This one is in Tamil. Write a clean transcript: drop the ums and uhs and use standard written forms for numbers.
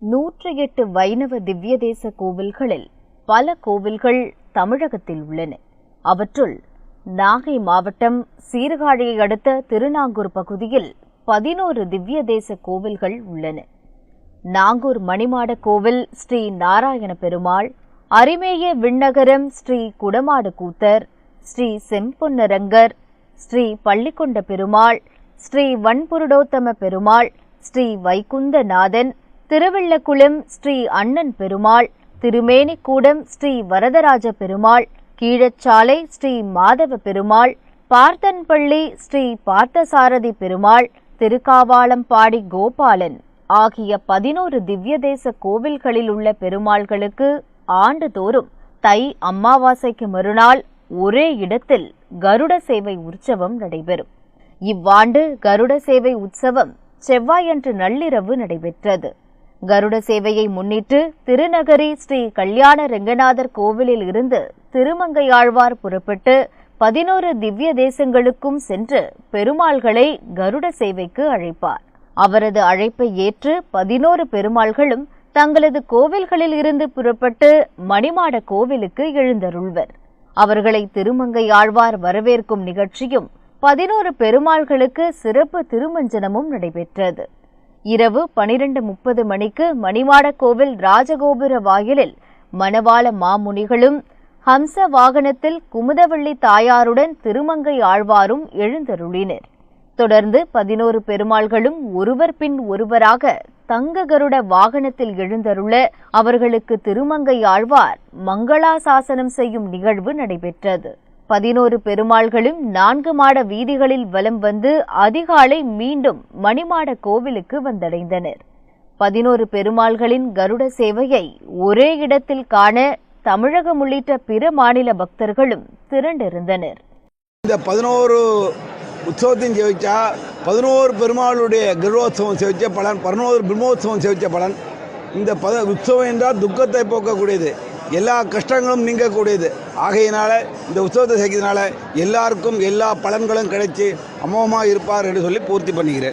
108 வைணவ திவ்யதேச கோவில்களில் பல கோவில்கள் தமிழகத்தில் உள்ளன. அவற்றுள் நாகை மாவட்டம் சீர்காழியை அடுத்த திருநாங்கூர் பகுதியில் 11 திவ்யதேச கோவில்கள் உள்ளன. நாங்கூர் மணிமாட கோவில் ஸ்ரீ நாராயண பெருமாள், அரிமேய விண்ணகரம் ஸ்ரீ குடமாடு கூத்தர், ஸ்ரீ செம்பொன்னரங்கர், ஸ்ரீ பள்ளிக்கொண்ட பெருமாள், ஸ்ரீ வன்புருடோத்தம பெருமாள், ஸ்ரீ வைகுந்தநாதன், திருவிள்ளக்குளம் ஸ்ரீ அண்ணன் பெருமாள், திருமேனிக்கூடம் ஸ்ரீ வரதராஜ பெருமாள், கீழச்சாலை ஸ்ரீ மாதவ பெருமாள், பார்த்தன்பள்ளி ஸ்ரீ பார்த்தசாரதி பெருமாள், திருக்காவாளம்பாடி கோபாலன் ஆகிய 11 திவ்யதேச கோவில்களில் உள்ள பெருமாள்களுக்கு ஆண்டுதோறும் தை அமாவாசைக்கு மறுநாள் ஒரே இடத்தில் கருட சேவை உற்சவம் நடைபெறும். இவ்வாண்டு கருட சேவை உற்சவம் செவ்வாயன்று நள்ளிரவு நடைபெற்றது. கருட சேவையை முன்னிட்டு திருநகரி ஸ்ரீ கல்யாண ரெங்கநாதர் கோவிலில் இருந்து திருமங்கையாழ்வார் புறப்பட்டு 11 திவ்ய தேசங்களுக்கும் சென்று பெருமாள்களை கருட சேவைக்கு அழைப்பார். அவரது அழைப்பை ஏற்று 11 பெருமாள்களும் தங்களது கோவில்களில் இருந்து புறப்பட்டு மணிமாட கோவிலுக்கு எழுந்தருள்வர். அவர்களை திருமங்கையாழ்வார் வரவேற்கும் நிகழ்ச்சியும் 11 பெருமாள்களுக்கு சிறப்பு திருமஞ்சனமும் நடைபெற்றது. இரவு 12:30 மணிக்கு மணிமாட கோவில் ராஜகோபுர வாயிலில் மணவாள மாமுனிகளும் ஹம்ச வாகனத்தில் குமுதவள்ளி தாயாருடன் திருமங்கை ஆழ்வாரும் எழுந்தருளினர். தொடர்ந்து 11 பெருமாள்களும் ஒருவர் பின் ஒருவராக தங்க கருட வாகனத்தில் எழுந்தருள அவர்களுக்கு திருமங்கை ஆழ்வார் மங்களாசாசனம் செய்யும் நிகழ்வு நடைபெற்றது. 11 பெருமாள்களும் 4 மாட வீதிகளில் வலம் வந்து அதிகாலை மீண்டும் மணிமாட கோவிலுக்கு வந்தடைந்தனர். 11 பெருமாள்களின் கருட சேவையை ஒரே இடத்தில் காண தமிழகம் உள்ளிட்ட பிற மாநில பக்தர்களும் திரண்டிருந்தனர். இந்த 11 உற்சவத்தையும் சேவிச்சா 11 பெருமாளுடைய கருடோத்சவம் சேவிச்ச பலன், 11 பிரம்மோத்சவம் சேவிச்ச பலன். இந்த உற்சவம் என்றால் துக்கத்தை போக்கக்கூடியது, எல்லா கஷ்டங்களும் நீங்கக்கூடியது. ஆகையினால இந்த உற்சவத்தை செய்கிறதுனால எல்லாருக்கும் எல்லா பலன்களும் கிடைச்சி அமோகமாக இருப்பார் என்று சொல்லி பூர்த்தி பண்ணுகிறேன்.